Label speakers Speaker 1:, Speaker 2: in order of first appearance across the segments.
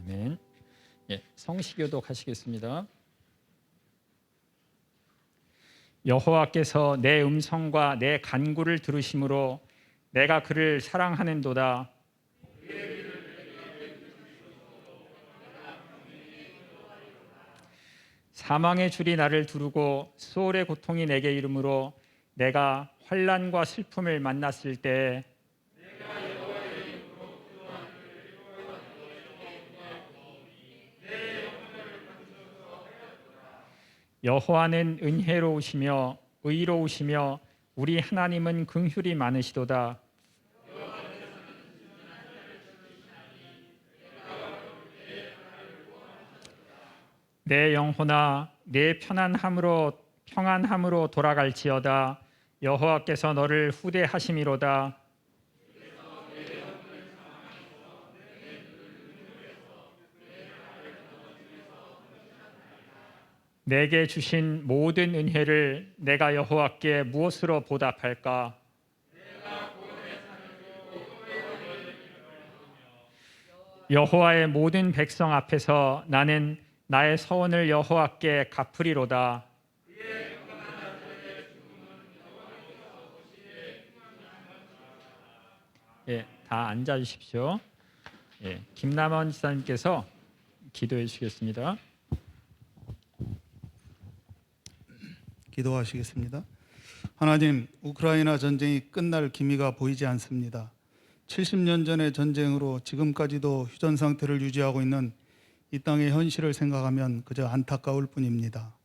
Speaker 1: 아멘. 성시교도 가시겠습니다. 여호와께서 내 음성과 내 간구를 들으심으로 내가 그를 사랑하는도다. 사망의 줄이 나를 두르고 수월의 고통이 내게 이르므로 내가 환난과 슬픔을 만났을 때 여호와는 은혜로우시며 의로우시며 우리 하나님은 긍휼이 많으시도다. 내 영혼아 내 평안함으로 돌아갈지어다. 여호와께서 너를 후대하심이로다. 내게 주신 모든 은혜를 내가 여호와께 무엇으로 보답할까? 여호와의 모든 백성 앞에서 나는 나의 서원을 여호와께 갚으리로다. 다 앉아 주십시오. 김남원 지사님께서 기도해 주시겠습니다.
Speaker 2: 기도하시겠습니다. 하나님, 우크라이나 전쟁이 끝날 기미가 보이지 않습니다. 70년 전의 전쟁으로 지금까지도 휴전 상태를 유지하고 있는 이 땅의 현실을 생각하면 그저 안타까울 뿐입니다.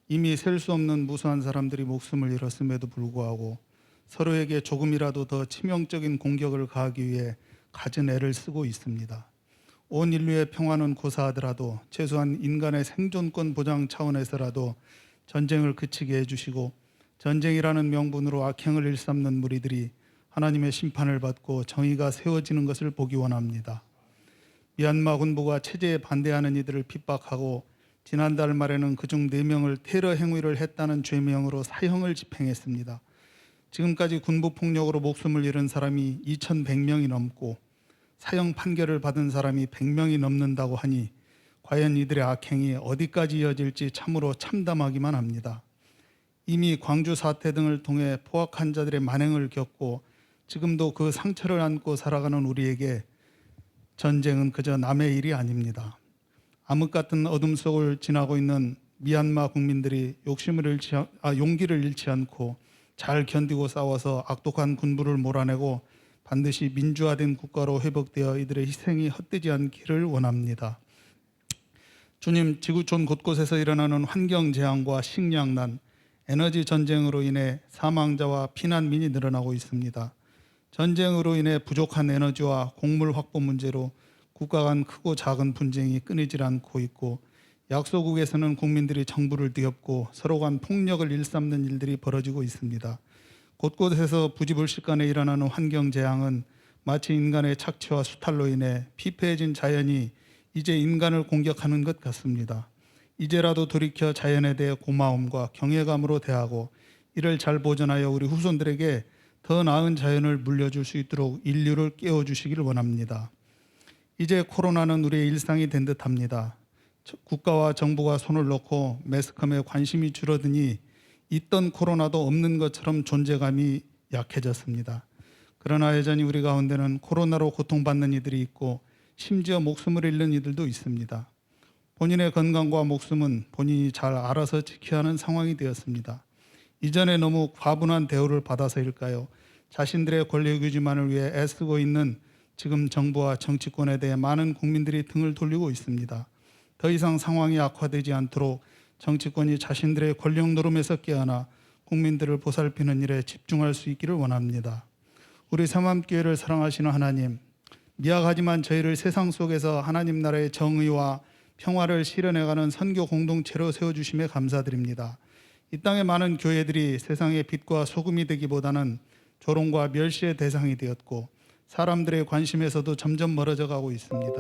Speaker 2: 이미 셀 수 없는 무수한 사람들이 목숨을 잃었음에도 불구하고 서로에게 조금이라도 더 치명적인 공격을 가하기 위해 갖은 애를 쓰고 있습니다. 온 인류의 평화는 고사하더라도 최소한 인간의 생존권 보장 차원에서라도 전쟁을 그치게 해주시고 전쟁이라는 명분으로 악행을 일삼는 무리들이 하나님의 심판을 받고 정의가 세워지는 것을 보기 원합니다. 미얀마 군부가 체제에 반대하는 이들을 핍박하고 지난달 말에는 그중 4명을 테러 행위를 했다는 죄명으로 사형을 집행했습니다. 지금까지 군부 폭력으로 목숨을 잃은 사람이 2,100명이 넘고 사형 판결을 받은 사람이 100명이 넘는다고 하니 과연 이들의 악행이 어디까지 이어질지 참으로 참담하기만 합니다. 이미 광주 사태 등을 통해 포악한 자들의 만행을 겪고 지금도 그 상처를 안고 살아가는 우리에게 전쟁은 그저 남의 일이 아닙니다. 암흑 같은 어둠 속을 지나고 있는 미얀마 국민들이 용기를 잃지 않고 잘 견디고 싸워서 악독한 군부를 몰아내고 반드시 민주화된 국가로 회복되어 이들의 희생이 헛되지 않기를 원합니다. 주님, 지구촌 곳곳에서 일어나는 환경재앙과 식량난, 에너지 전쟁으로 인해 사망자와 피난민이 늘어나고 있습니다. 전쟁으로 인해 부족한 에너지와 곡물 확보 문제로 국가 간 크고 작은 분쟁이 끊이질 않고 있고 약소국에서는 국민들이 정부를 뒤엎고 서로 간 폭력을 일삼는 일들이 벌어지고 있습니다. 곳곳에서 부지불식간에 일어나는 환경재앙은 마치 인간의 착취와 수탈로 인해 피폐해진 자연이 이제 인간을 공격하는 것 같습니다. 이제라도 돌이켜 자연에 대해 고마움과 경외감으로 대하고 이를 잘 보존하여 우리 후손들에게 더 나은 자연을 물려줄 수 있도록 인류를 깨워주시기를 원합니다. 이제 코로나는 우리의 일상이 된 듯합니다. 국가와 정부가 손을 놓고 매스컴에 관심이 줄어드니 있던 코로나도 없는 것처럼 존재감이 약해졌습니다. 그러나 여전히 우리 가운데는 코로나로 고통받는 이들이 있고 심지어 목숨을 잃는 이들도 있습니다. 본인의 건강과 목숨은 본인이 잘 알아서 지켜야 하는 상황이 되었습니다. 이전에 너무 과분한 대우를 받아서일까요? 자신들의 권력 유지만을 위해 애쓰고 있는 지금 정부와 정치권에 대해 많은 국민들이 등을 돌리고 있습니다. 더 이상 상황이 악화되지 않도록 정치권이 자신들의 권력 노름에서 깨어나 국민들을 보살피는 일에 집중할 수 있기를 원합니다. 우리 삼암교회를 사랑하시는 하나님, 미약하지만 저희를 세상 속에서 하나님 나라의 정의와 평화를 실현해가는 선교 공동체로 세워주심에 감사드립니다. 이 땅의 많은 교회들이 세상의 빛과 소금이 되기보다는 조롱과 멸시의 대상이 되었고 사람들의 관심에서도 점점 멀어져 가고 있습니다.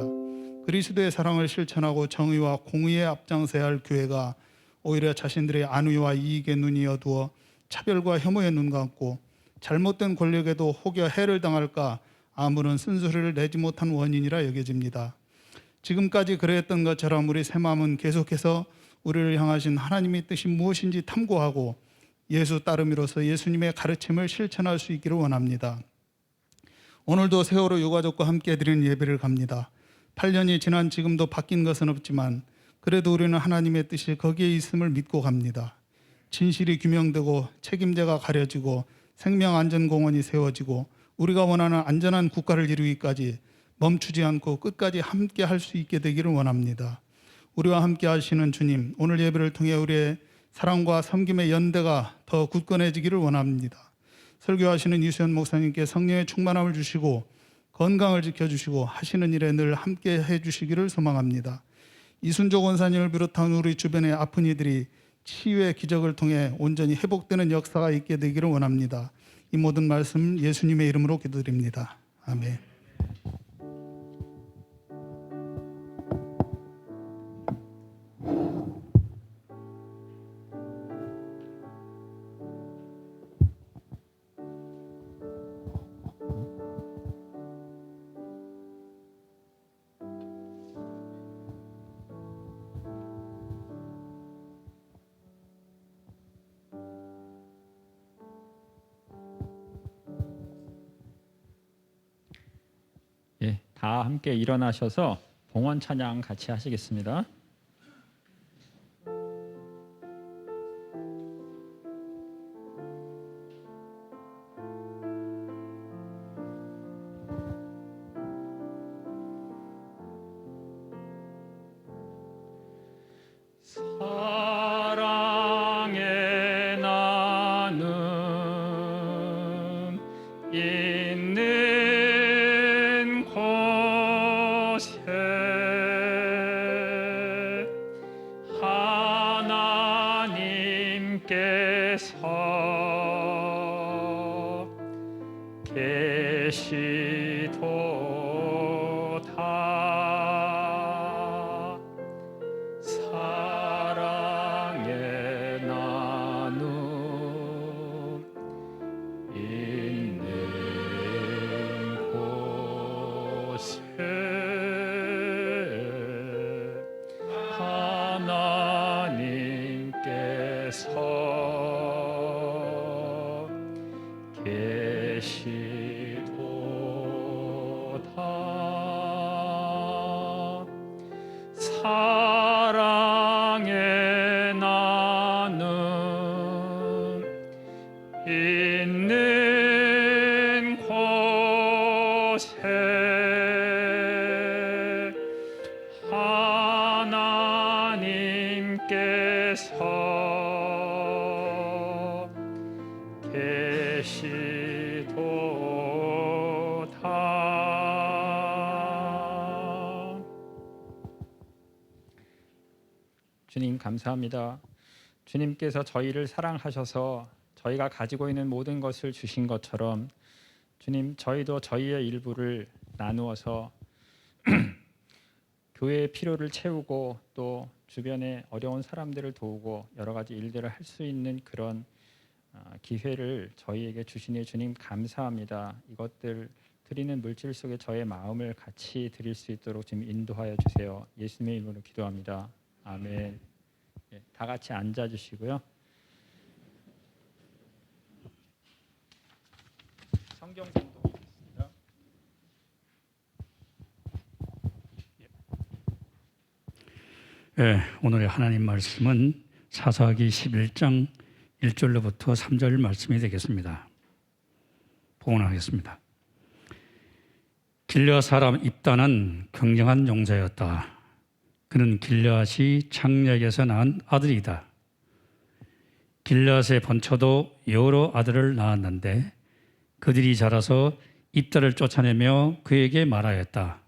Speaker 2: 그리스도의 사랑을 실천하고 정의와 공의에 앞장서야 할 교회가 오히려 자신들의 안위와 이익에 눈이 어두워 차별과 혐오에 눈 감고 잘못된 권력에도 혹여 해를 당할까 아무런 쓴소리를 내지 못한 원인이라 여겨집니다. 지금까지 그랬던 것처럼 우리 새 마음은 계속해서 우리를 향하신 하나님의 뜻이 무엇인지 탐구하고 예수 따름이로서 예수님의 가르침을 실천할 수 있기를 원합니다. 오늘도 세월호 유가족과 함께 드리는 예배를 갑니다. 8년이 지난 지금도 바뀐 것은 없지만 그래도 우리는 하나님의 뜻이 거기에 있음을 믿고 갑니다. 진실이 규명되고 책임자가 가려지고 생명안전공원이 세워지고 우리가 원하는 안전한 국가를 이루기까지 멈추지 않고 끝까지 함께 할 수 있게 되기를 원합니다. 우리와 함께 하시는 주님, 오늘 예배를 통해 우리의 사랑과 섬김의 연대가 더 굳건해지기를 원합니다. 설교하시는 이수연 목사님께 성령의 충만함을 주시고 건강을 지켜주시고 하시는 일에 늘 함께 해주시기를 소망합니다. 이순조 권사님을 비롯한 우리 주변의 아픈 이들이 치유의 기적을 통해 온전히 회복되는 역사가 있게 되기를 원합니다. 이 모든 말씀 예수님의 이름으로 기도드립니다. 아멘.
Speaker 1: 예, 다 함께 일어나셔서 봉헌 찬양 같이 하시겠습니다. 사랑의 나눔 있는 곳에 하나님께서 계시도다. 사랑의 나눔 있는 곳에 하나님께서 계시도다. 사랑의 나눔 있는 곳에 하나님께서 계시도다. 주님 감사합니다. 주님께서 저희를 사랑하셔서 저희가 가지고 있는 모든 것을 주신 것처럼 주님 저희도 저희의 일부를 나누어서 교회의 필요를 채우고 또 주변의 어려운 사람들을 도우고 여러 가지 일들을 할 수 있는 그런 기회를 저희에게 주시니 주님 감사합니다. 이것들 드리는 물질 속에 저의 마음을 같이 드릴 수 있도록 좀 인도하여 주세요. 예수님의 이름으로 기도합니다. 아멘. 예, 다 같이 앉아 주시고요. 성경 생독하겠습니다.
Speaker 3: 네, 오늘의 하나님 말씀은 사사기 11장 1절로부터 3절 말씀이 되겠습니다. 봉헌하겠습니다. 길르앗 사람 입단은 경영한 용사였다. 그는 길르앗이 창략에서 낳은 아들이다. 길르앗의 번처도 여러 아들을 낳았는데 그들이 자라서 입단을 쫓아내며 그에게 말하였다.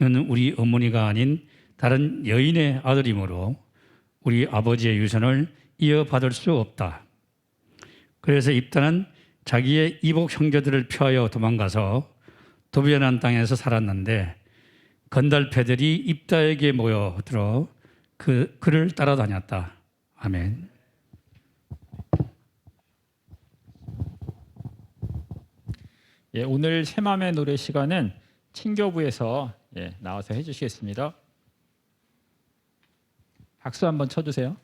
Speaker 3: 너는 우리 어머니가 아닌 다른 여인의 아들이므로 우리 아버지의 유산을 이어받을 수 없다. 그래서 입단은 자기의 이복 형제들을 피하여 도망가서 도변한 땅에서 살았는데 건달패들이 입다에게 모여들어 그를 따라다녔다. 아멘.
Speaker 1: 예, 오늘 새마음의 노래 시간은 친교부에서 나와서 해주시겠습니다. 박수 한번 쳐주세요.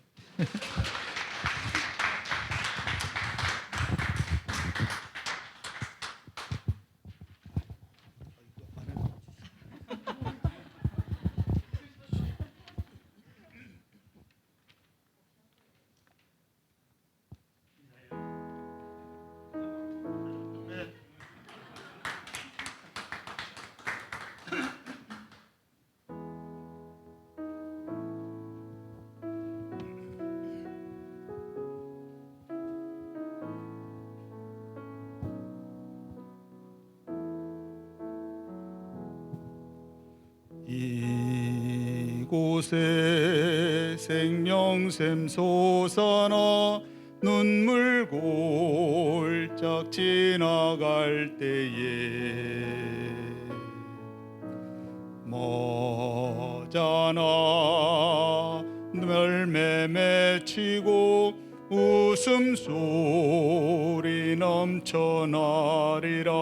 Speaker 2: 이곳에 생명샘 솟아나 눈물 골짝 지나갈 때에 머잖아 열매 맺히고 웃음소리 넘쳐나리라.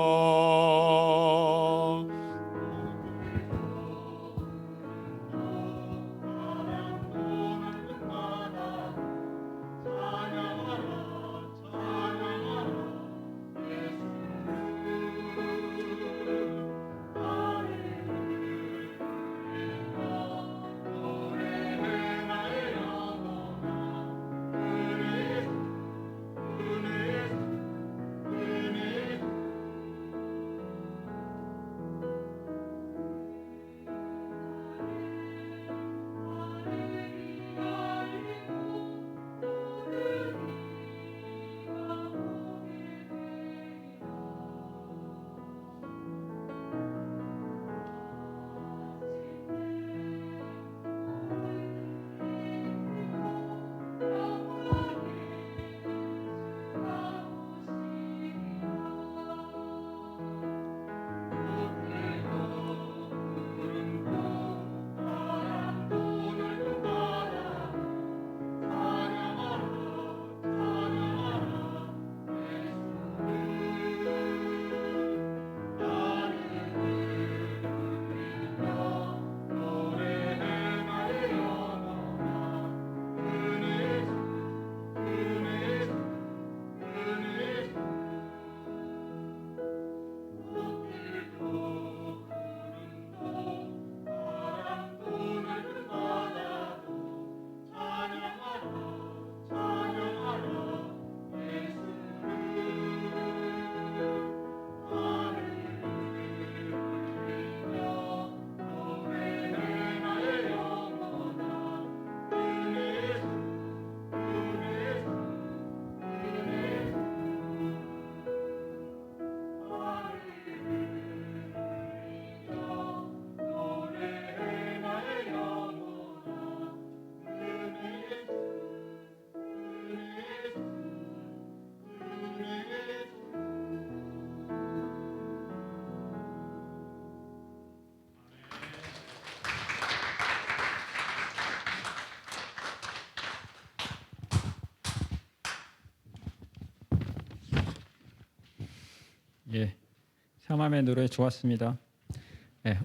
Speaker 1: 삼함의 노래 좋았습니다.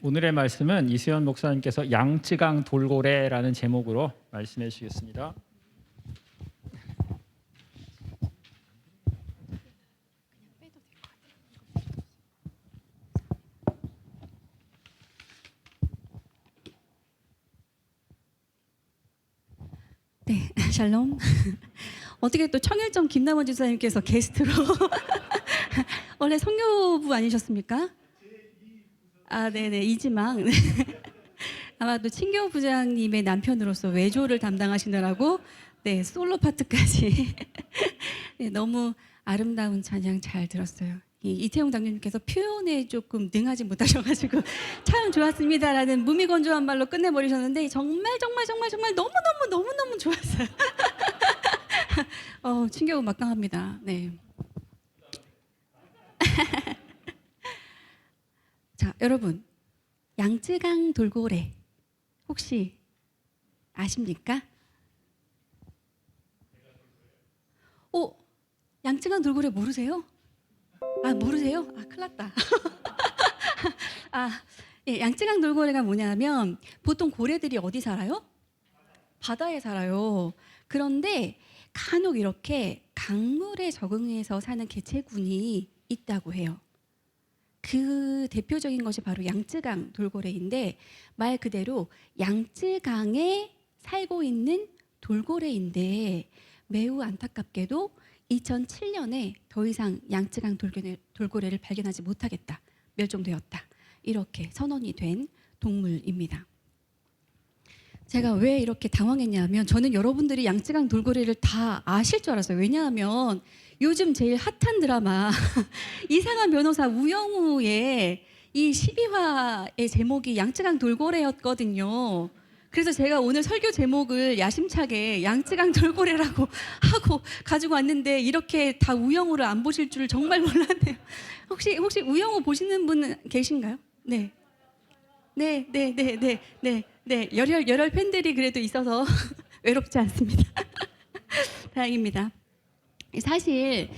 Speaker 1: 오늘의 말씀은 이수연 목사님께서 양쯔강 돌고래라는 제목으로 말씀해 주시겠습니다.
Speaker 4: 네, 샬롬. 어떻게 또 청일점 김남원 집사님께서 게스트로 원래 성교부 아니셨습니까? 아, 네네, 이지망. 아마도 친교 부장님의 남편으로서 외조를 담당하시느라고 솔로 파트까지 네, 너무 아름다운 찬양 잘 들었어요. 이태용 당님께서 표현에 조금 능하지 못하셔가지고 참 좋았습니다라는 무미건조한 말로 끝내버리셨는데 정말 너무 좋았어요. 친교부 막강합니다. 네. 자, 여러분, 양쯔강 돌고래 혹시 아십니까? 양쯔강 돌고래 모르세요? 아, 모르세요? 아, 큰일 났다. 아, 예, 양쯔강 돌고래가 뭐냐면 보통 고래들이 어디 살아요? 바다에 살아요. 그런데 간혹 이렇게 강물에 적응해서 사는 개체군이 있다고 해요. 그 대표적인 것이 바로 양쯔강 돌고래인데 말 그대로 양쯔강에 살고 있는 돌고래인데 매우 안타깝게도 2007년에 더 이상 양쯔강 돌고래를 발견하지 못하겠다. 멸종되었다. 이렇게 선언이 된 동물입니다. 제가 왜 이렇게 당황했냐면 저는 여러분들이 양쯔강 돌고래를 다 아실 줄 알았어요. 왜냐하면 요즘 제일 핫한 드라마 이상한 변호사 우영우의 이 12화의 제목이 양쯔강 돌고래였거든요. 그래서 제가 오늘 설교 제목을 야심차게 양쯔강 돌고래라고 하고 가지고 왔는데 이렇게 다 우영우를 안 보실 줄 정말 몰랐네요. 혹시 우영우 보시는 분 계신가요? 네. 네. 열혈 팬들이 그래도 있어서 외롭지 않습니다. 다행입니다. 사실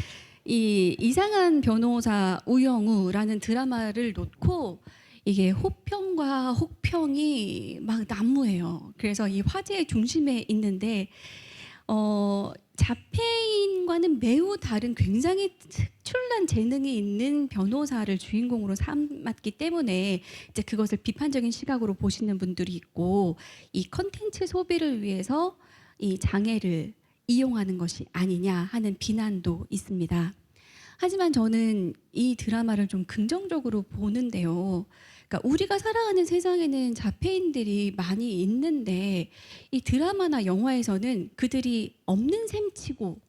Speaker 4: 이 이상한 변호사 우영우라는 드라마를 놓고 이게 호평과 혹평이 막 난무해요. 그래서 이 화제의 중심에 있는데 자폐인과는 매우 다른 굉장히 특출난 재능이 있는 변호사를 주인공으로 삼았기 때문에 이제 그것을 비판적인 시각으로 보시는 분들이 있고 이 컨텐츠 소비를 위해서 이 장애를 이용하는 것이 아니냐 하는 비난도 있습니다. 하지만 저는 이 드라마를 좀 긍정적으로 보는데요. 그러니까 우리가 살아가는 세상에는 자폐인들이 많이 있는데 이 드라마나 영화에서는 그들이 없는 셈치고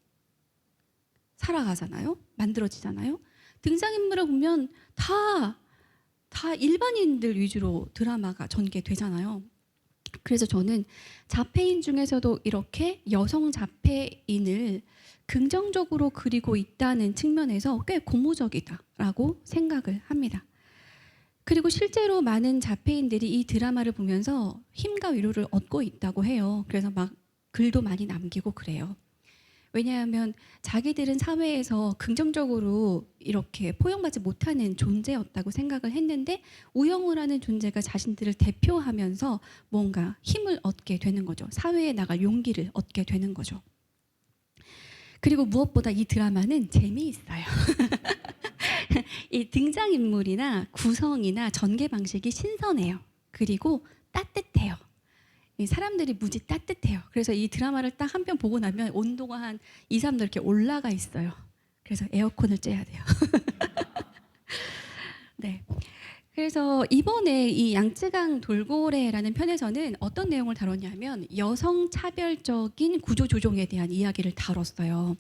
Speaker 4: 살아가잖아요. 만들어지잖아요. 등장인물을 보면 다 일반인들 위주로 드라마가 전개되잖아요. 그래서 저는 자폐인 중에서도 이렇게 여성 자폐인을 긍정적으로 그리고 있다는 측면에서 꽤 고무적이다라고 생각을 합니다. 그리고 실제로 많은 자폐인들이 이 드라마를 보면서 힘과 위로를 얻고 있다고 해요. 그래서 막 글도 많이 남기고 그래요. 왜냐하면 자기들은 사회에서 긍정적으로 이렇게 포용받지 못하는 존재였다고 생각을 했는데 우영우라는 존재가 자신들을 대표하면서 뭔가 힘을 얻게 되는 거죠. 사회에 나갈 용기를 얻게 되는 거죠. 그리고 무엇보다 이 드라마는 재미있어요. 이 등장인물이나 구성이나 전개 방식이 신선해요. 그리고 따뜻해요. 이 사람들이 무지 따뜻해요. 그래서 이 드라마를 딱 한 편 보고 나면 온도가 한 2, 3도 이렇게 올라가 있어요. 그래서 에어컨을 쬐야 돼요. 네. 그래서 이번에 이 양쯔강 돌고래라는 편에서는 어떤 내용을 다뤘냐면 여성 차별적인 구조 조정에 대한 이야기를 다뤘어요.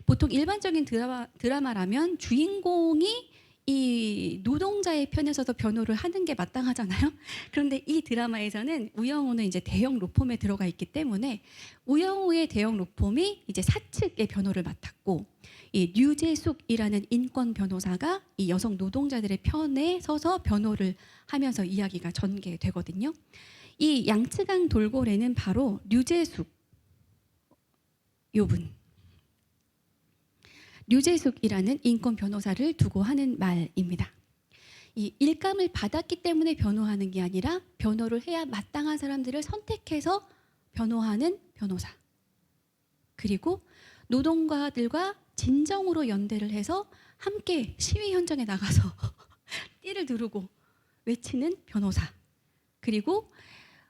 Speaker 4: 보통 일반적인 드라마라면 주인공이 이 노동자의 편에 서서 변호를 하는 게 마땅하잖아요. 그런데 이 드라마에서는 우영우는 이제 대형 로펌에 들어가 있기 때문에 우영우의 대형 로펌이 이제 사측의 변호를 맡았고 이 류재숙이라는 인권 변호사가 이 여성 노동자들의 편에 서서 변호를 하면서 이야기가 전개되거든요. 이 양쯔강 돌고래는 바로 류재숙 요분. 류재숙이라는 인권 변호사를 두고 하는 말입니다. 이 일감을 받았기 때문에 변호하는 게 아니라 변호를 해야 마땅한 사람들을 선택해서 변호하는 변호사. 그리고 노동가들과 진정으로 연대를 해서 함께 시위 현장에 나가서 띠를 두르고 외치는 변호사. 그리고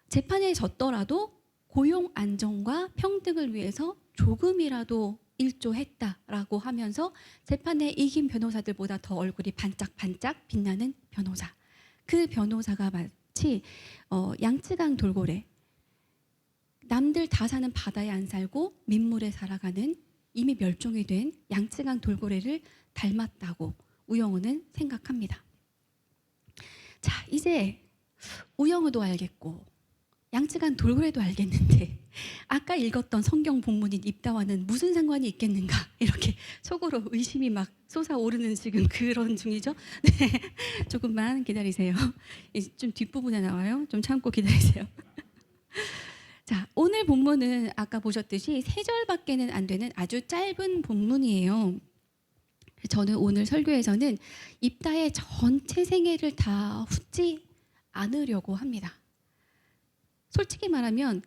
Speaker 4: 재판에 졌더라도 고용 안정과 평등을 위해서 조금이라도 일조했다라고 하면서 재판에 이긴 변호사들보다 더 얼굴이 반짝반짝 빛나는 변호사. 그 변호사가 마치 양쯔강 돌고래. 남들 다 사는 바다에 안 살고 민물에 살아가는 이미 멸종이 된 양쯔강 돌고래를 닮았다고 우영우는 생각합니다. 자, 이제 우영우도 알겠고 양쯔강 돌고래도 알겠는데 아까 읽었던 성경 본문인 입다와는 무슨 상관이 있겠는가 이렇게 속으로 의심이 막 솟아오르는 지금 그런 중이죠. 네, 조금만 기다리세요. 좀 뒷부분에 나와요. 좀 참고 기다리세요. 자, 오늘 본문은 아까 보셨듯이 3절밖에는 안 되는 아주 짧은 본문이에요. 저는 오늘 설교에서는 입다의 전체 생애를 다 훑지 않으려고 합니다. 솔직히 말하면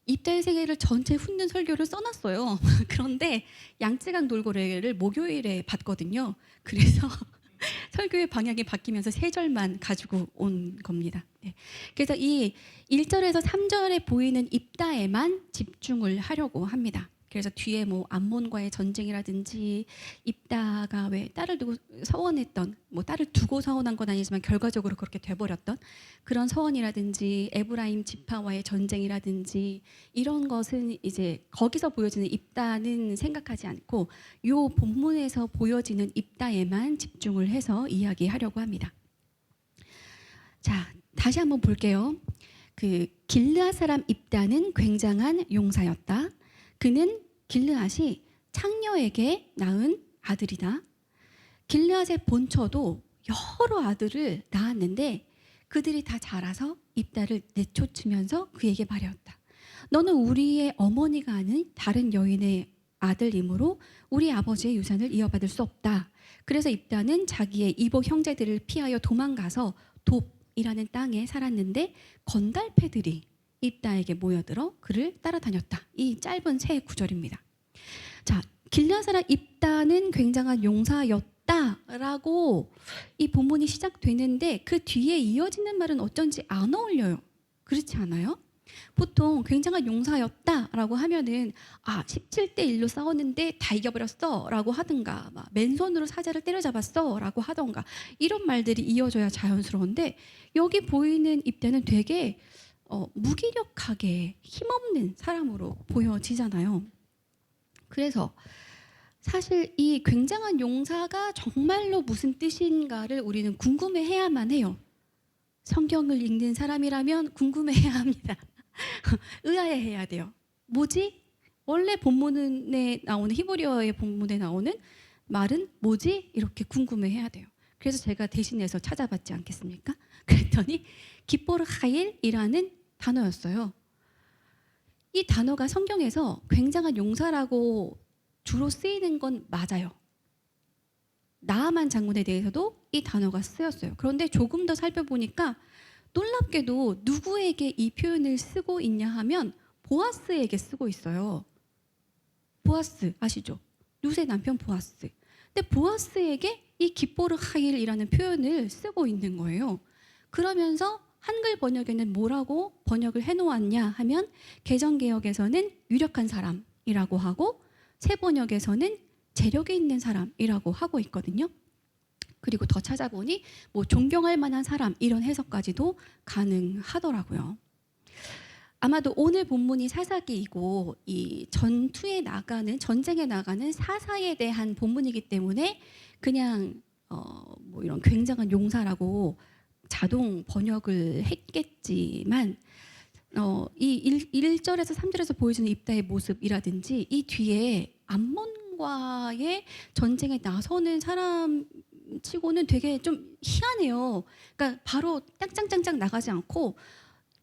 Speaker 4: 입다의 세계를 전체 훑는 설교를 써놨어요. 그런데 양쯔강 돌고래를 목요일에 봤거든요. 그래서 설교의 방향이 바뀌면서 세 절만 가지고 온 겁니다. 네. 그래서 이 1절에서 3절에 보이는 입다에만 집중을 하려고 합니다. 그래서 뒤에 뭐 암몬과의 전쟁이라든지 입다가 왜 딸을 두고 서원했던, 뭐 딸을 두고 서원한 건 아니지만 결과적으로 그렇게 돼버렸던 그런 서원이라든지 에브라임 지파와의 전쟁이라든지 이런 것은 이제 거기서 보여지는 입다는 생각하지 않고 요 본문에서 보여지는 입다에만 집중을 해서 이야기하려고 합니다. 자, 다시 한번 볼게요. 그 길르앗 사람 입다는 굉장한 용사였다. 그는 길르앗이 창녀에게 낳은 아들이다. 길르앗의 본처도 여러 아들을 낳았는데 그들이 다 자라서 입다를 내쫓으면서 그에게 말하였다. 너는 우리의 어머니가 아닌 다른 여인의 아들이므로 우리 아버지의 유산을 이어받을 수 없다. 그래서 입다는 자기의 이복 형제들을 피하여 도망가서 돕이라는 땅에 살았는데 건달패들이 입다에게 모여들어 그를 따라다녔다. 이 짧은 세 구절입니다. 자, 길르앗 사람 입다는 굉장한 용사였다라고 이 본문이 시작되는데 그 뒤에 이어지는 말은 어쩐지 안 어울려요. 그렇지 않아요? 보통 굉장한 용사였다라고 하면은 17대 1로 싸웠는데 다 이겨버렸어라고 하든가 막 맨손으로 사자를 때려잡았어라고 하던가 이런 말들이 이어져야 자연스러운데 여기 보이는 입다는 되게 무기력하게 힘없는 사람으로 보여지잖아요. 그래서 사실 이 굉장한 용사가 정말로 무슨 뜻인가를 우리는 궁금해해야만 해요. 성경을 읽는 사람이라면 궁금해해야 합니다. 의아해해야 돼요. 뭐지? 원래 본문에 나오는 히브리어의 본문에 나오는 말은 뭐지? 이렇게 궁금해해야 돼요. 그래서 제가 대신해서 찾아봤지 않겠습니까? 그랬더니 기포르 하일이라는 단어였어요. 이 단어가 성경에서 굉장한 용사라고 주로 쓰이는 건 맞아요. 나아만 장군에 대해서도 이 단어가 쓰였어요. 그런데 조금 더 살펴보니까 놀랍게도 누구에게 이 표현을 쓰고 있냐 하면 보아스에게 쓰고 있어요. 보아스 아시죠? 룻의 남편 보아스. 근데 보아스에게 이 기포르 하일이라는 표현을 쓰고 있는 거예요. 그러면서 한글 번역에는 뭐라고 번역을 해놓았냐 하면 개정개역에서는 유력한 사람이라고 하고 새 번역에서는 재력이 있는 사람이라고 하고 있거든요. 그리고 더 찾아보니 뭐 존경할 만한 사람 이런 해석까지도 가능하더라고요. 아마도 오늘 본문이 사사기이고 이 전쟁에 나가는 사사에 대한 본문이기 때문에 그냥 뭐 이런 굉장한 용사라고 자동 번역을 했겠지만 이 1절에서 3절에서 보여주는 입다의 모습이라든지 이 뒤에 암몬과의 전쟁에 나서는 사람 치고는 되게 좀 희한해요. 그러니까 바로 땅짱짱짱 나가지 않고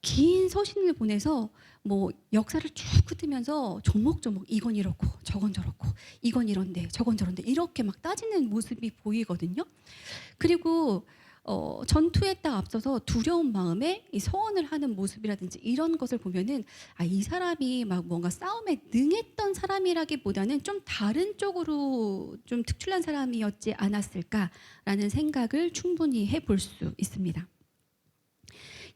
Speaker 4: 긴 서신을 보내서 뭐 역사를 쭉 훑으면서 조목조목 이건 이렇고 저건 저렇고 이건 이런데 저건 저런데 이렇게 막 따지는 모습이 보이거든요. 그리고 전투에 딱 앞서서 두려운 마음에 이 서원을 하는 모습이라든지 이런 것을 보면은 이 사람이 막 뭔가 싸움에 능했던 사람이라기보다는 좀 다른 쪽으로 좀 특출난 사람이었지 않았을까라는 생각을 충분히 해볼 수 있습니다.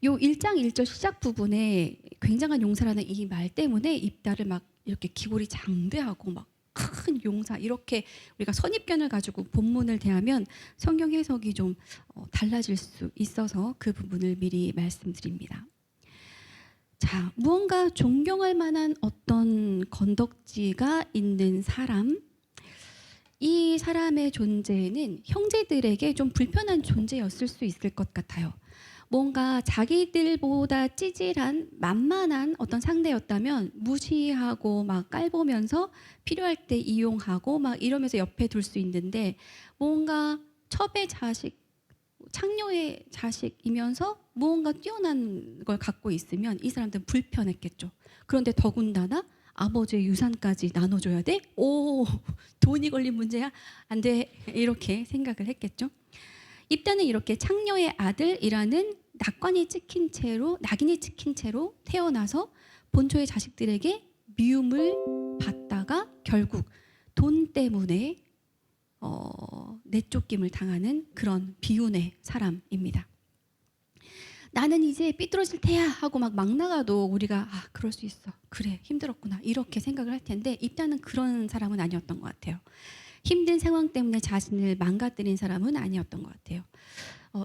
Speaker 4: 요 1장 1절 시작 부분에 굉장한 용사라는 이 말 때문에 입다를 막 이렇게 기골이 장대하고 막 큰 용사 이렇게 우리가 선입견을 가지고 본문을 대하면 성경 해석이 좀 달라질 수 있어서 그 부분을 미리 말씀드립니다. 자, 무언가 존경할 만한 어떤 건덕지가 있는 사람, 이 사람의 존재는 형제들에게 좀 불편한 존재였을 수 있을 것 같아요. 뭔가 자기들보다 찌질한 만만한 어떤 상대였다면 무시하고 막 깔보면서 필요할 때 이용하고 막 이러면서 옆에 둘 수 있는데 뭔가 첩의 자식, 창녀의 자식이면서 무언가 뛰어난 걸 갖고 있으면 이 사람들은 불편했겠죠. 그런데 더군다나 아버지의 유산까지 나눠줘야 돼? 오, 돈이 걸린 문제야? 안 돼. 이렇게 생각을 했겠죠. 입다는 이렇게 창녀의 아들이라는 낙인이 찍힌 채로 태어나서 본초의 자식들에게 미움을 받다가 결국 돈 때문에 내쫓김을 당하는 그런 비운의 사람입니다. 나는 이제 삐뚤어질 테야 하고 막 나가도 우리가 그럴 수 있어, 그래 힘들었구나 이렇게 생각을 할 텐데 입다는 그런 사람은 아니었던 것 같아요. 힘든 상황 때문에 자신을 망가뜨린 사람은 아니었던 것 같아요.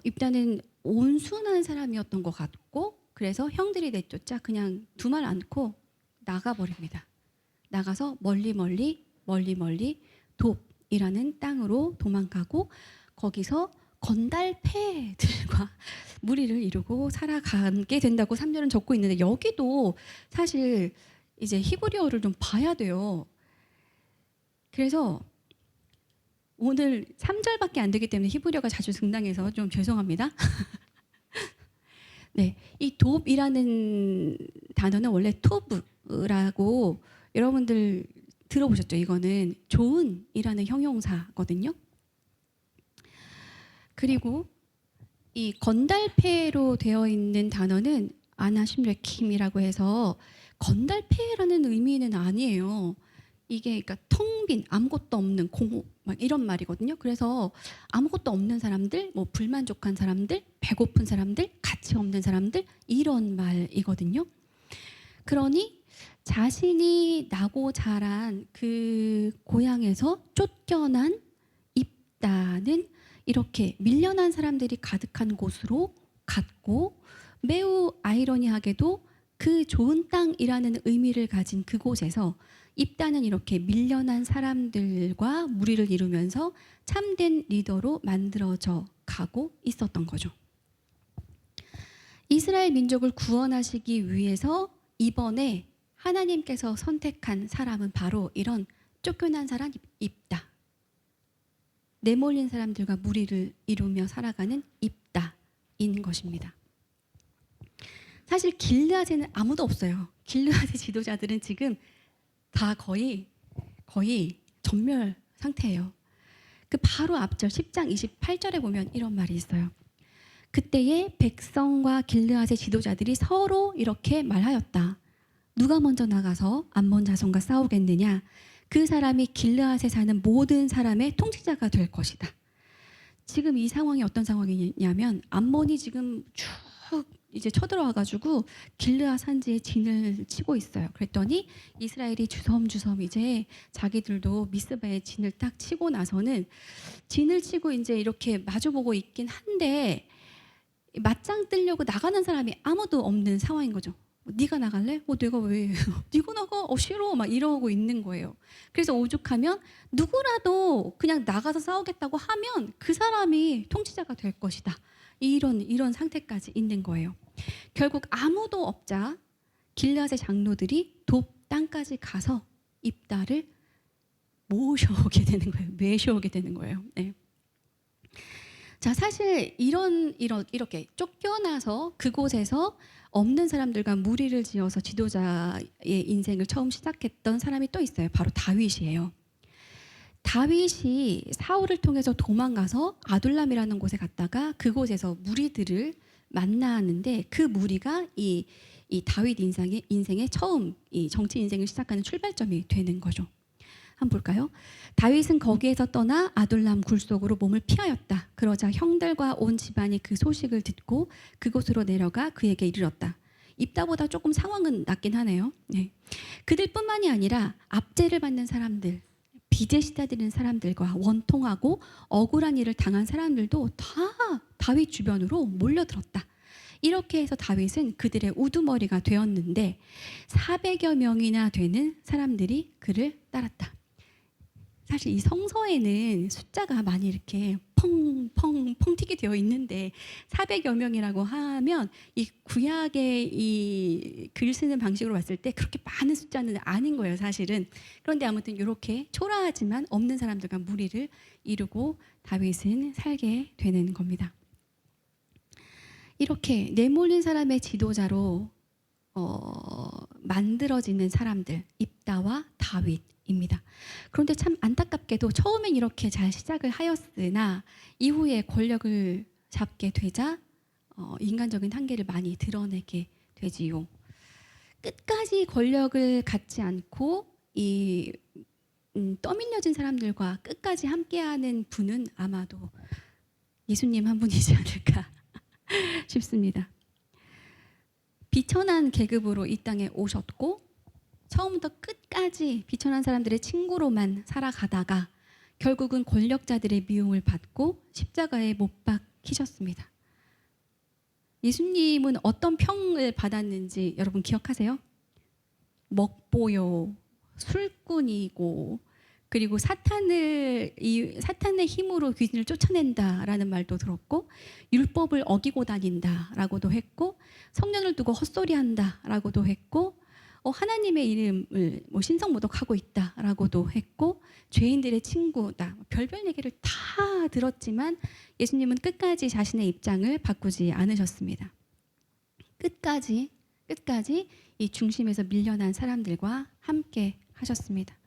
Speaker 4: 입다는 온순한 사람이었던 것 같고, 그래서 형들이 내쫓자 그냥 두 말 않고 나가버립니다. 나가서 멀리 돕이라는 땅으로 도망가고 거기서 건달패들과 무리를 이루고 살아가게 된다고 3절은 적고 있는데, 여기도 사실 이제 히브리어를 좀 봐야 돼요. 그래서 오늘 3절밖에 안 되기 때문에 히브리어가 자주 등장해서 좀 죄송합니다. 네, 이 돕이라는 단어는 원래 토브라고 여러분들 들어보셨죠? 이거는 좋은이라는 형용사거든요. 그리고 이 건달패로 되어 있는 단어는 아나심레킴이라고 해서 건달패라는 의미는 아니에요. 이게 그러니까 텅 빈 아무것도 없는 공허 막 이런 말이거든요. 그래서 아무것도 없는 사람들, 뭐 불만족한 사람들, 배고픈 사람들, 가치 없는 사람들 이런 말이거든요. 그러니 자신이 나고 자란 그 고향에서 쫓겨난 입다는 이렇게 밀려난 사람들이 가득한 곳으로 갔고, 매우 아이러니하게도 그 좋은 땅이라는 의미를 가진 그곳에서 입다는 이렇게 밀려난 사람들과 무리를 이루면서 참된 리더로 만들어져 가고 있었던 거죠. 이스라엘 민족을 구원하시기 위해서 이번에 하나님께서 선택한 사람은 바로 이런 쫓겨난 사람 입다, 내몰린 사람들과 무리를 이루며 살아가는 입다인 것입니다. 사실 길르앗에는 아무도 없어요. 길르앗의 지도자들은 지금 다 거의 전멸 상태예요. 그 바로 앞절 10장 28절에 보면 이런 말이 있어요. 그때에 백성과 길르앗의 지도자들이 서로 이렇게 말하였다. 누가 먼저 나가서 암몬 자손과 싸우겠느냐? 그 사람이 길르앗에 사는 모든 사람의 통치자가 될 것이다. 지금 이 상황이 어떤 상황이냐면 암몬이 지금 쭉 이제 쳐들어와가지고 길르앗 산지에 진을 치고 있어요. 그랬더니 이스라엘이 주섬주섬 이제 자기들도 미스바에 진을 딱 치고 나서는 진을 치고 이제 이렇게 마주보고 있긴 한데 맞짱 뜨려고 나가는 사람이 아무도 없는 상황인 거죠. 네가 나갈래? 내가 왜? 네가 나가? 싫어. 막 이러고 있는 거예요. 그래서 오죽하면 누구라도 그냥 나가서 싸우겠다고 하면 그 사람이 통치자가 될 것이다. 이런 상태까지 있는 거예요. 결국 아무도 없자 길르앗의 장로들이 돕 땅까지 가서 입다를 모셔오게 되는 거예요. 매셔오게 되는 거예요. 네. 자, 사실 이렇게 쫓겨나서 그곳에서 없는 사람들과 무리를 지어서 지도자의 인생을 처음 시작했던 사람이 또 있어요. 바로 다윗이에요. 다윗이 사울을 통해서 도망가서 아둘람이라는 곳에 갔다가 그곳에서 무리들을 만나는데 그 무리가 이 다윗 인생의 처음 이 정치 인생을 시작하는 출발점이 되는 거죠. 한번 볼까요? 다윗은 거기에서 떠나 아둘람 굴 속으로 몸을 피하였다. 그러자 형들과 온 집안이 그 소식을 듣고 그곳으로 내려가 그에게 이르렀다. 입다보다 조금 상황은 낫긴 하네요. 네. 그들뿐만이 아니라 압제를 받는 사람들, 빚에 시달리는 사람들과 원통하고 억울한 일을 당한 사람들도 다 다윗 주변으로 몰려들었다. 이렇게 해서 다윗은 그들의 우두머리가 되었는데 400여 명이나 되는 사람들이 그를 따랐다. 사실 이 성서에는 숫자가 많이 이렇게 펑펑 튀게 되어 있는데 400여 명이라고 하면 이 구약의 이 글 쓰는 방식으로 봤을 때 그렇게 많은 숫자는 아닌 거예요, 사실은. 그런데 아무튼 이렇게 초라하지만 없는 사람들과 무리를 이루고 다윗은 살게 되는 겁니다. 이렇게 내몰린 사람의 지도자로 만들어지는 사람들, 입다와 다윗입니다. 그런데 참 안타깝게도 처음엔 이렇게 잘 시작을 하였으나 이후에 권력을 잡게 되자 인간적인 한계를 많이 드러내게 되지요. 끝까지 권력을 갖지 않고 이 떠밀려진 사람들과 끝까지 함께하는 분은 아마도 예수님 한 분이지 않을까 싶습니다. 비천한 계급으로 이 땅에 오셨고 처음부터 끝까지 비천한 사람들의 친구로만 살아가다가 결국은 권력자들의 미움을 받고 십자가에 못 박히셨습니다. 예수님은 어떤 평을 받았는지 여러분 기억하세요? 먹보요, 술꾼이고, 그리고 사탄의 힘으로 귀신을 쫓아낸다라는 말도 들었고, 율법을 어기고 다닌다라고도 했고, 성년을 두고 헛소리한다라고도 했고, 하나님의 이름을 신성모독하고 있다라고도 했고, 죄인들의 친구다, 별별 얘기를 다 들었지만 예수님은 끝까지 자신의 입장을 바꾸지 않으셨습니다. 끝까지 이 중심에서 밀려난 사람들과 함께 하셨습니다.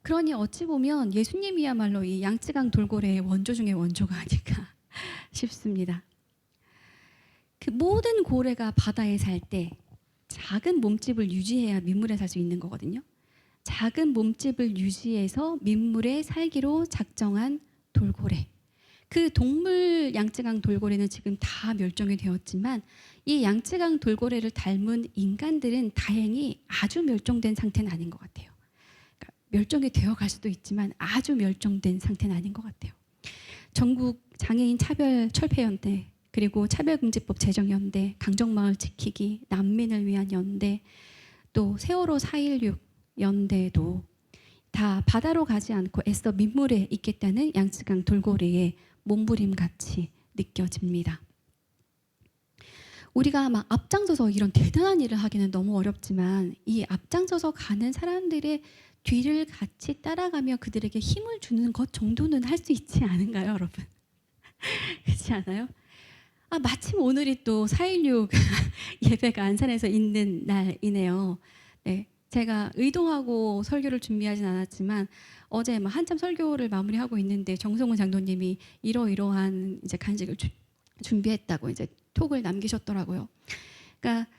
Speaker 4: 그러니 어찌 보면 예수님이야말로 이 양쯔강 돌고래의 원조 중의 원조가 아닐까 싶습니다. 그 모든 고래가 바다에 살 때 작은 몸집을 유지해야 민물에 살 수 있는 거거든요. 작은 몸집을 유지해서 민물에 살기로 작정한 돌고래. 그 동물 양쯔강 돌고래는 지금 다 멸종이 되었지만 이 양쯔강 돌고래를 닮은 인간들은 다행히 아주 멸종된 상태는 아닌 것 같아요. 그러니까 멸종이 되어갈 수도 있지만 아주 멸종된 상태는 아닌 것 같아요. 전국 장애인 차별 철폐연대, 그리고 차별금지법 제정연대, 강정마을 지키기, 난민을 위한 연대, 또 세월호 4.16 연대도 다 바다로 가지 않고 애써 민물에 있겠다는 양쯔강 돌고래의 몸부림같이 느껴집니다. 우리가 막 앞장서서 이런 대단한 일을 하기는 너무 어렵지만 이 앞장서서 가는 사람들의 뒤를 같이 따라가며 그들에게 힘을 주는 것 정도는 할 수 있지 않은가요, 여러분? 그렇지 않아요? 마침 오늘이 또 4.16 예배가 안산에서 있는 날이네요. 네, 제가 의도하고 설교를 준비하진 않았지만 어제 한참 설교를 마무리하고 있는데 정성훈 장로님이 이러이러한 이제 간식을 준비했다고 이제 톡을 남기셨더라고요. 그러니까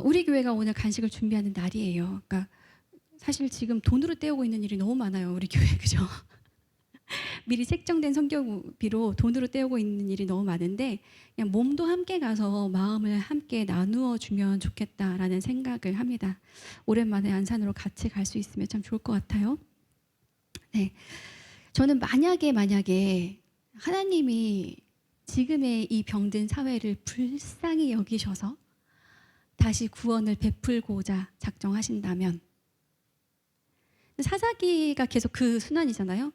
Speaker 4: 우리 교회가 오늘 간식을 준비하는 날이에요. 그러니까 사실 지금 돈으로 때우고 있는 일이 너무 많아요, 우리 교회, 그죠? 미리 책정된 성경비로 돈으로 때우고 있는 일이 너무 많은데 그냥 몸도 함께 가서 마음을 함께 나누어 주면 좋겠다라는 생각을 합니다. 오랜만에 안산으로 같이 갈 수 있으면 참 좋을 것 같아요. 네, 저는 만약에 하나님이 지금의 이 병든 사회를 불쌍히 여기셔서 다시 구원을 베풀고자 작정하신다면, 사사기가 계속 그 순환이잖아요.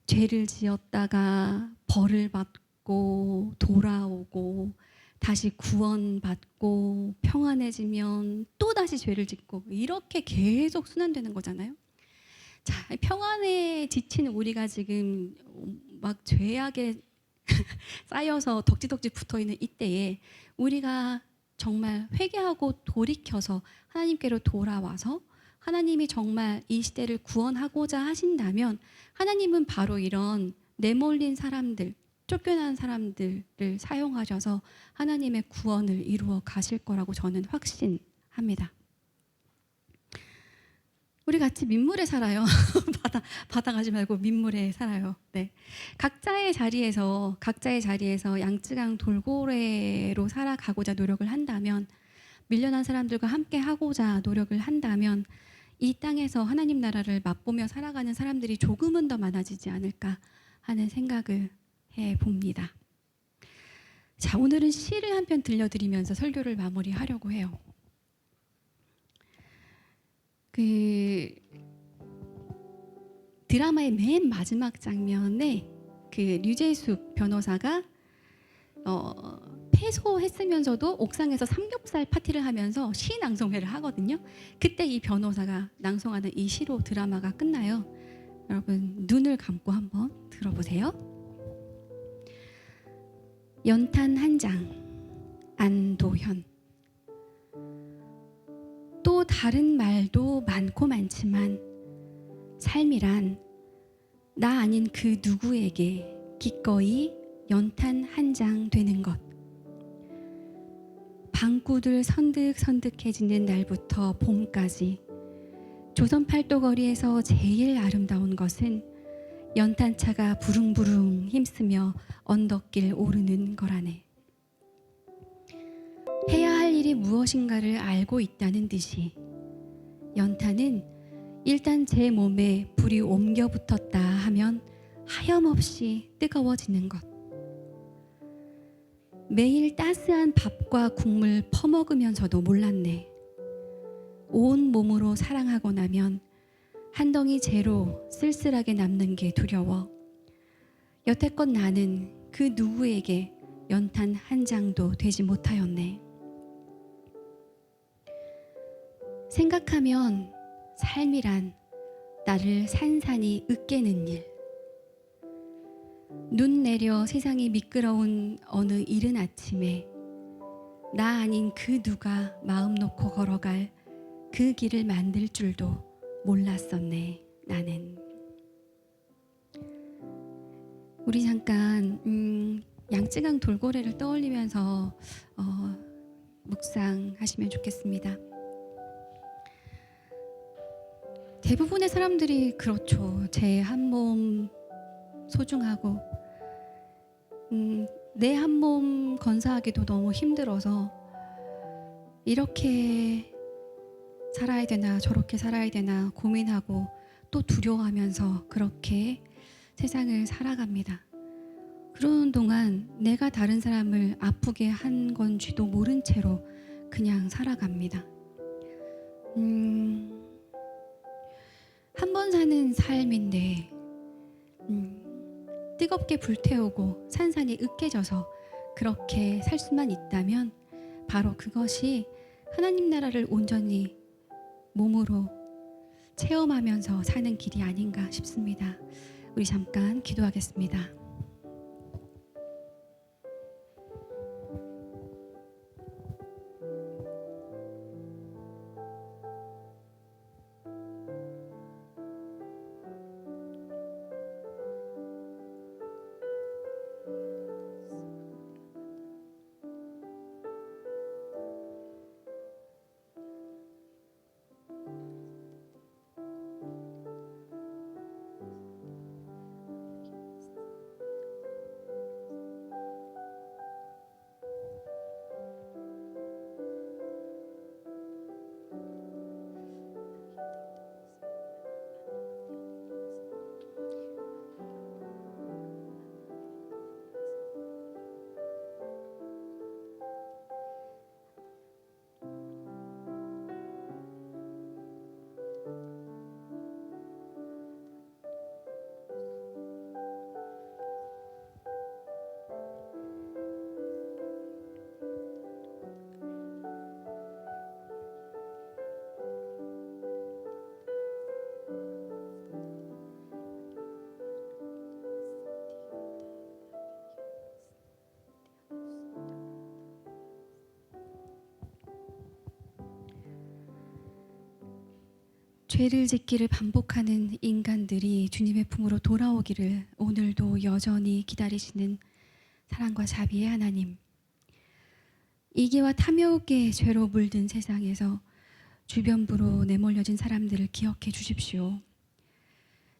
Speaker 4: 죄를 지었다가 벌을 받고 돌아오고 다시 구원받고 평안해지면 또 다시 죄를 짓고 이렇게 계속 순환되는 거잖아요. 자, 평안에 지친 우리가 지금 막 죄악에 쌓여서 덕지덕지 붙어있는 이때에 우리가 정말 회개하고 돌이켜서 하나님께로 돌아와서 하나님이 정말 이 시대를 구원하고자 하신다면 하나님은 바로 이런 내몰린 사람들, 쫓겨난 사람들을 사용하셔서 하나님의 구원을 이루어 가실 거라고 저는 확신합니다. 우리 같이 민물에 살아요. 바다 가지 말고 민물에 살아요. 네. 각자의 자리에서 양쯔강 돌고래로 살아가고자 노력을 한다면, 밀려난 사람들과 함께 하고자 노력을 한다면 이 땅에서 하나님 나라를 맛보며 살아가는 사람들이 조금은 더 많아지지 않을까 하는 생각을 해봅니다. 자, 오늘은 시를 한 편 들려드리면서 설교를 마무리하려고 해요. 그 드라마의 맨 마지막 장면에 그 류재숙 변호사가 패소했으면서도 옥상에서 삼겹살 파티를 하면서 시 낭송회를 하거든요. 그때 이 변호사가 낭송하는 이 시로 드라마가 끝나요. 여러분 눈을 감고 한번 들어보세요. 연탄 한 장, 안도현. 또 다른 말도 많고 많지만 삶이란 나 아닌 그 누구에게 기꺼이 연탄 한 장 되는 것. 방구들 선득선득해지는 날부터 봄까지 조선 팔도 거리에서 제일 아름다운 것은 연탄차가 부릉부릉 힘쓰며 언덕길 오르는 거라네. 해야 할 일이 무엇인가를 알고 있다는 듯이 연탄은 일단 제 몸에 불이 옮겨 붙었다 하면 하염없이 뜨거워지는 것. 매일 따스한 밥과 국물 퍼먹으면서도 몰랐네. 온 몸으로 사랑하고 나면 한 덩이 재로 쓸쓸하게 남는 게 두려워. 여태껏 나는 그 누구에게 연탄 한 장도 되지 못하였네. 생각하면 삶이란 나를 산산이 으깨는 일. 눈 내려 세상이 미끄러운 어느 이른 아침에 나 아닌 그 누가 마음 놓고 걸어갈 그 길을 만들 줄도 몰랐었네. 나는. 우리 잠깐 양쯔강 돌고래를 떠올리면서 묵상하시면 좋겠습니다. 대부분의 사람들이 그렇죠. 제 한 몸 소중하고 내 한 몸 건사하기도 너무 힘들어서 이렇게 살아야 되나 저렇게 살아야 되나 고민하고 또 두려워하면서 그렇게 세상을 살아갑니다. 그러는 동안 내가 다른 사람을 아프게 한 건지도 모른 채로 그냥 살아갑니다. 한 번 사는 삶인데 뜨겁게 불태우고 산산이 으깨져서 그렇게 살 수만 있다면 바로 그것이 하나님 나라를 온전히 몸으로 체험하면서 사는 길이 아닌가 싶습니다. 우리 잠깐 기도하겠습니다. 죄를 짓기를 반복하는 인간들이 주님의 품으로 돌아오기를 오늘도 여전히 기다리시는 사랑과 자비의 하나님. 이기와 탐욕의 죄로 물든 세상에서 주변부로 내몰려진 사람들을 기억해 주십시오.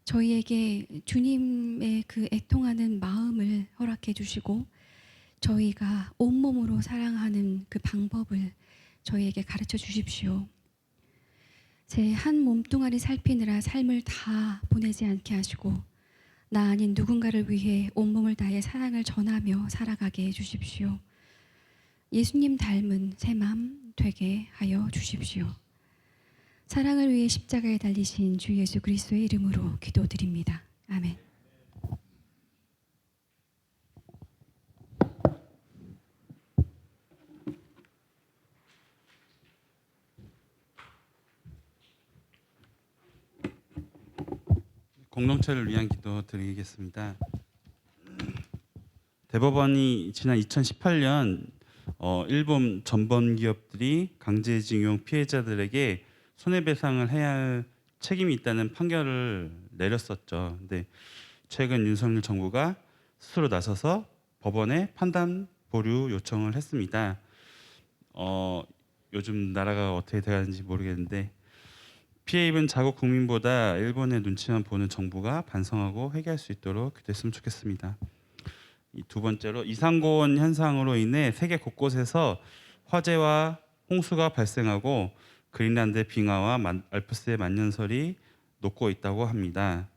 Speaker 4: 저희에게 주님의 그 애통하는 마음을 허락해 주시고 저희가 온몸으로 사랑하는 그 방법을 저희에게 가르쳐 주십시오. 제 한 몸뚱아리 살피느라 삶을 다 보내지 않게 하시고 나 아닌 누군가를 위해 온몸을 다해 사랑을 전하며 살아가게 해주십시오. 예수님 닮은 새 맘 되게 하여 주십시오. 사랑을 위해 십자가에 달리신 주 예수 그리스도의 이름으로 기도드립니다. 아멘.
Speaker 5: 공동체를 위한 기도 드리겠습니다. 대법원이 지난 2018년 일본 전범 기업들이 강제징용 피해자들에게 손해배상을 해야 할 책임이 있다는 판결을 내렸었죠. 근데 최근 윤석열 정부가 스스로 나서서 법원에 판단 보류 요청을 했습니다. 요즘 나라가 어떻게 돼가는지 모르겠는데 피해 입은 자국 국민보다 일본의 눈치만 보는 정부가 반성하고 회개할 수 있도록 됐으면 좋겠습니다. 이 두 번째로 이상고온 현상으로 인해 세계 곳곳에서 화재와 홍수가 발생하고 그린란드의 빙하와 알프스의 만년설이 녹고 있다고 합니다.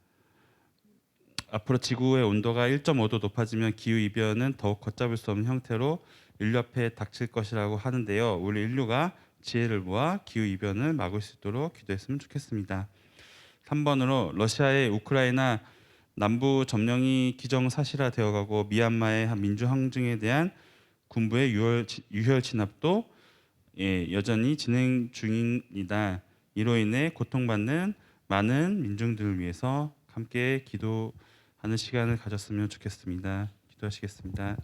Speaker 5: 앞으로 지구의 온도가 1.5도 높아지면 기후 이변은 더욱 걷잡을 수 없는 형태로 인류 앞에 닥칠 것이라고 하는데요. 우리 인류가 지혜를 모아 기후 이변을 막을 수 있도록 기도했으면 좋겠습니다. 3번으로 러시아의 우크라이나 남부 점령이 기정사실화되어가고 미얀마의 민주항쟁에 대한 군부의 유혈 진압도 여전히 진행 중입니다. 이로 인해 고통받는 많은 민중들을 위해서 함께 기도하는 시간을 가졌으면 좋겠습니다. 기도하시겠습니다.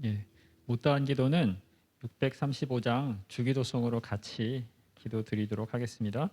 Speaker 1: 예, 못다한 기도는 635장 주기도송으로 같이 기도 드리도록 하겠습니다.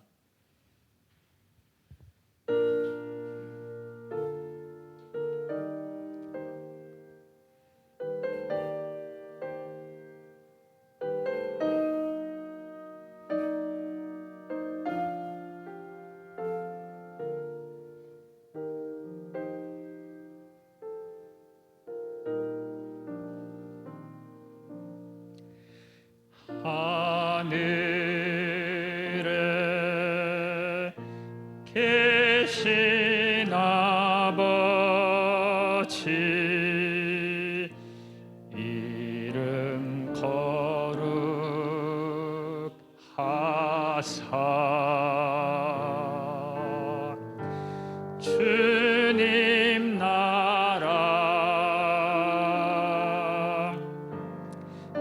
Speaker 1: 하늘에 계신 아버지 이름 거룩하사 주님 나라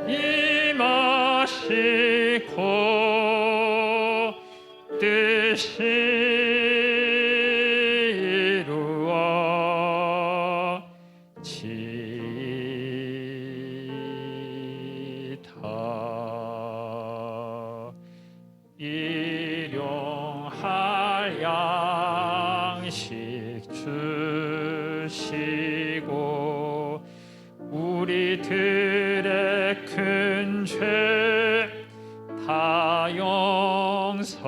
Speaker 1: 임하시고 뜻이 이루어지이다. 일용할 양식 주시고 우리들의 큰 죄 다 용서하옵시고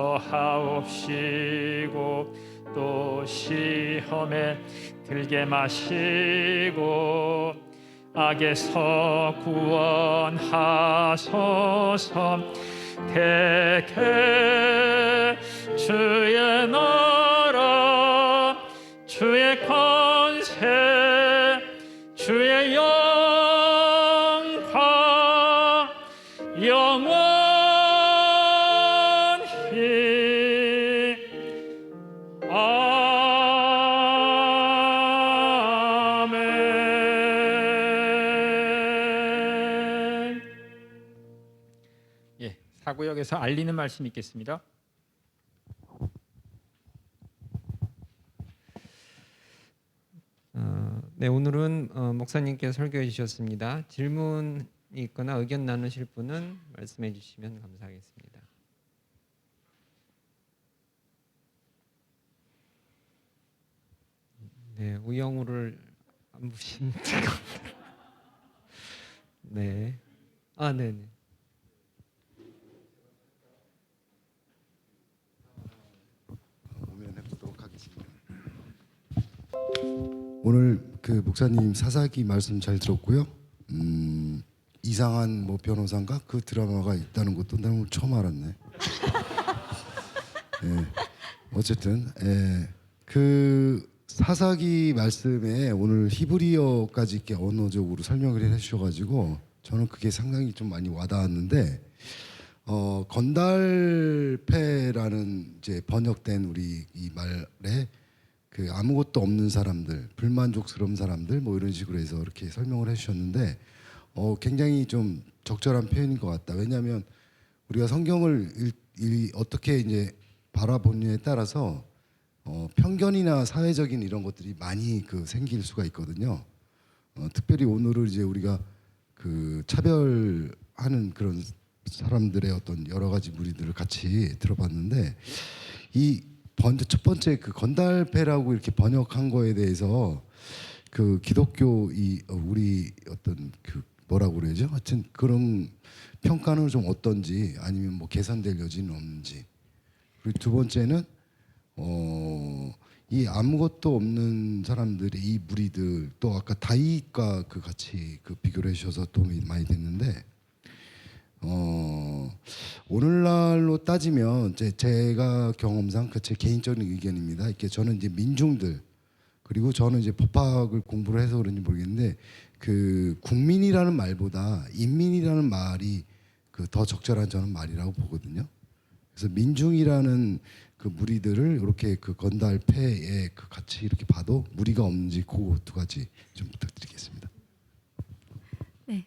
Speaker 1: 또 시험에 들게 마시고 악에서 구원하소서. 대개 주의 나라 주의 권세 주의 영광 영원히 아멘. 예, 사구역에서 알리는 말씀 있겠습니다.
Speaker 6: 네, 오늘은 목사님께서 설교해 주셨습니다. 질문이 있거나 의견 나누실 분은 말씀해 주시면 감사하겠습니다. 네, 우영우를 안 보신 네. 아, 네네.
Speaker 7: 오면해 보도록 하겠습니다. 오늘 그 목사님 사사기 말씀 잘 들었고요. 이상한 뭐 변호사인가 그 드라마가 있다는 것도 나 오늘 처음 알았네. 예, 어쨌든 그 사사기 말씀에 오늘 히브리어까지 이렇게 언어적으로 설명을 해주셔가지고 저는 그게 상당히 좀 많이 와닿았는데 건달패라는 이제 번역된 우리 이 말에 그 아무것도 없는 사람들, 불만족스러운 사람들 뭐 이런 식으로 해서 이렇게 설명을 해주셨는데 굉장히 좀 적절한 표현인 것 같다. 왜냐하면 우리가 성경을 어떻게 이제 바라보느냐에 따라서 편견이나 사회적인 이런 것들이 많이 그 생길 수가 있거든요. 특별히 오늘은 이제 우리가 그 차별하는 그런 사람들의 어떤 여러 가지 무리들을 같이 들어봤는데 첫 번째 그 건달패라고 이렇게 번역한 거에 대해서 그 기독교 우리 어떤 그 뭐라고 그러죠? 하여튼 그런 평가는 좀 어떤지 아니면 뭐 개선될 여지는 없는지. 그리고 두 번째는 이 아무것도 없는 사람들의 이 무리들 또 아까 다윗과 그 같이 그 비교를 해주셔서 도움이 많이 됐는데 오늘날로 따지면 제가 경험상 그 제 개인적인 의견입니다. 이렇게 저는 이제 민중들 그리고 저는 이제 법학을 공부를 해서 그런지 모르겠는데 그 국민이라는 말보다 인민이라는 말이 그 더 적절한 저는 말이라고 보거든요. 그래서 민중이라는 그 무리들을 이렇게 그 건달패에 그 같이 이렇게 봐도 무리가 없는지 그 두 가지 좀 부탁드리겠습니다.
Speaker 4: 네.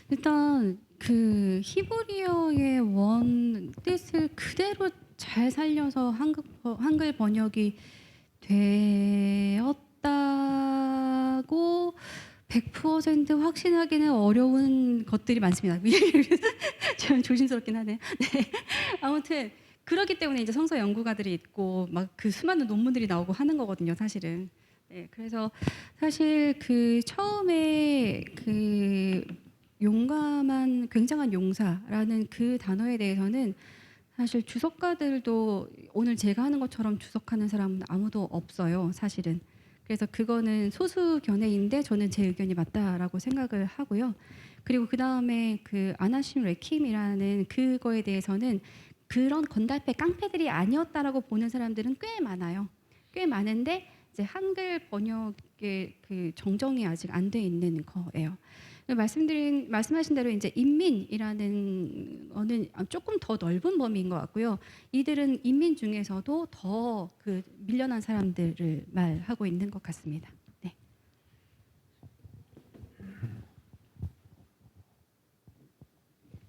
Speaker 4: 일단 그 히브리어의 원 뜻을 그대로 잘 살려서 한글 번역이 되었다고 100% 확신하기는 어려운 것들이 많습니다. 좀 조심스럽긴 하네요. 네. 아무튼 그렇기 때문에 이제 성서 연구가들이 있고 막 그 수많은 논문들이 나오고 하는 거거든요, 사실은. 네, 그래서 사실 그 처음에 그 용감한 굉장한 용사라는 그 단어에 대해서는 사실 주석가들도 오늘 제가 하는 것처럼 주석하는 사람은 아무도 없어요, 사실은. 그래서 그거는 소수 견해인데 저는 제 의견이 맞다라고 생각을 하고요. 그리고 그 다음에 그 아나심 레킴이라는 그거에 대해서는 그런 건달패 깡패들이 아니었다라고 보는 사람들은 꽤 많아요. 꽤 많은데 이제 한글 번역의 그 정정이 아직 안 돼 있는 거예요. 말씀하신 대로 이제 인민이라는 거는 조금 더 넓은 범위인 것 같고요. 이들은 인민 중에서도 더 그 밀려난 사람들을 말하고 있는 것 같습니다. 네.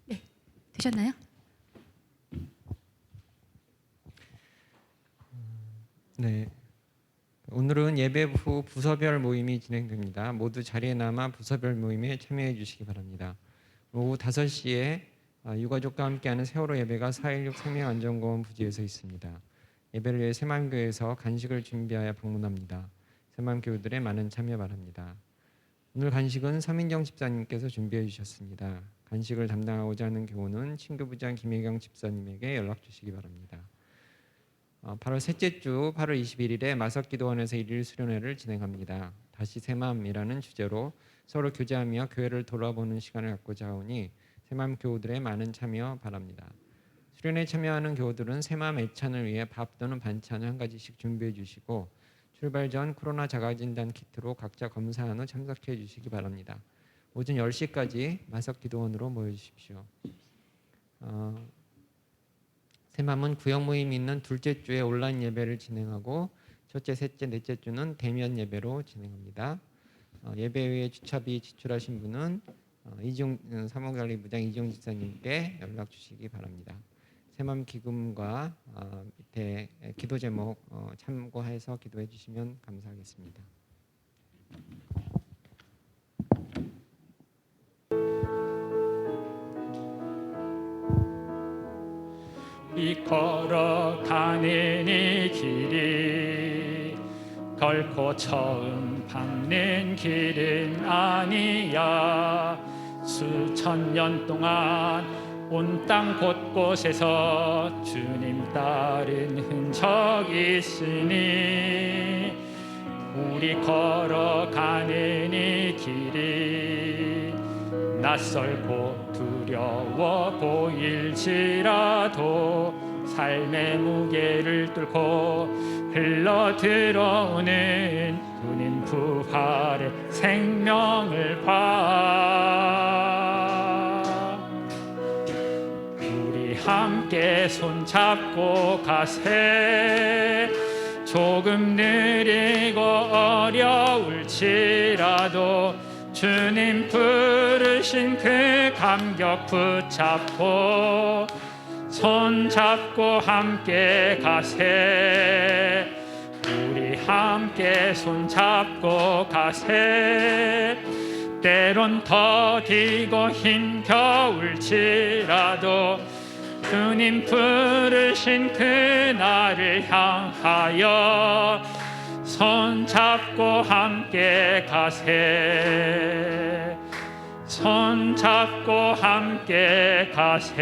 Speaker 4: 네, 되셨나요?
Speaker 6: 네. 오늘은 예배 후 부서별 모임이 진행됩니다. 모두 자리에 남아 부서별 모임에 참여해 주시기 바랍니다. 오후 5시에 유가족과 함께하는 세월호 예배가 4.16 생명안전공원 부지에서 있습니다. 예배를 위해 새마음교회에서 간식을 준비하여 방문합니다. 새마음교우들의 많은 참여 바랍니다. 오늘 간식은 서민정 집사님께서 준비해 주셨습니다. 간식을 담당하고자 하는 교우는 친교부장 김혜경 집사님에게 연락 주시기 바랍니다. 8월 셋째 주 8월 21일에 마석기도원에서 일일 수련회를 진행합니다. 다시 새마음이라는 주제로 서로 교제하며 교회를 돌아보는 시간을 갖고자 하오니 새마음 교우들의 많은 참여 바랍니다. 수련회에 참여하는 교우들은 새마음 애찬을 위해 밥 또는 반찬을 한 가지씩 준비해 주시고 출발 전 코로나 자가진단 키트로 각자 검사한 후 참석해 주시기 바랍니다. 오전 10시까지 마석기도원으로 모여주십시오. 새마음은 구역 모임이 있는 둘째 주에 온라인 예배를 진행하고 첫째, 셋째, 넷째 주는 대면 예배로 진행합니다. 예배 후에 주차비 지출하신 분은 사무관리부장 이종 집사님께 연락 주시기 바랍니다. 새마음 기금과 밑에 기도 제목 참고해서 기도해 주시면 감사하겠습니다.
Speaker 1: 우리 걸어가는 이 길이 결코 처음 밟는 길은 아니야. 수천 년 동안 온 땅 곳곳에서 주님 따른 흔적이 있으니 우리 걸어가는 이 길이 낯설고 두려워 보일지라도 삶의 무게를 뚫고 흘러들어오는 주님 부활의 생명을 봐. 우리 함께 손잡고 가세. 조금 느리고 어려울지라도 주님 부르신 그 감격 붙잡고 손잡고 함께 가세. 우리 함께 손잡고 가세. 때론 더디고 힘겨울지라도 주님 부르신 그날을 향하여 손잡고 함께 가세. 손잡고 함께 가세.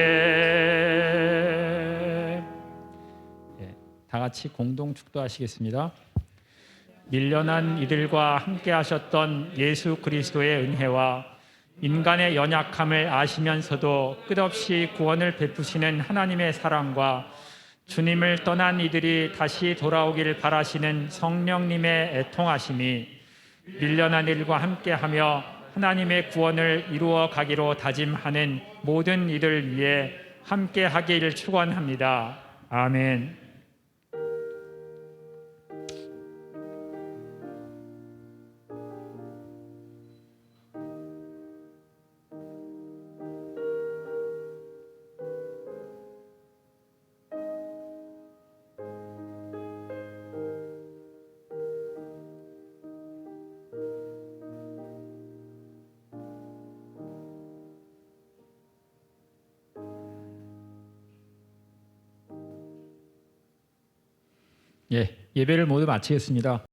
Speaker 1: 다 같이 공동 축도하시겠습니다. 밀려난 이들과 함께 하셨던 예수 그리스도의 은혜와 인간의 연약함을 아시면서도 끝없이 구원을 베푸시는 하나님의 사랑과 주님을 떠난 이들이 다시 돌아오길 바라시는 성령님의 애통하심이 밀려난 이들과 함께하며 하나님의 구원을 이루어 가기로 다짐하는 모든 이들 위해 함께하기를 축원합니다. 아멘. 예배를 모두 마치겠습니다.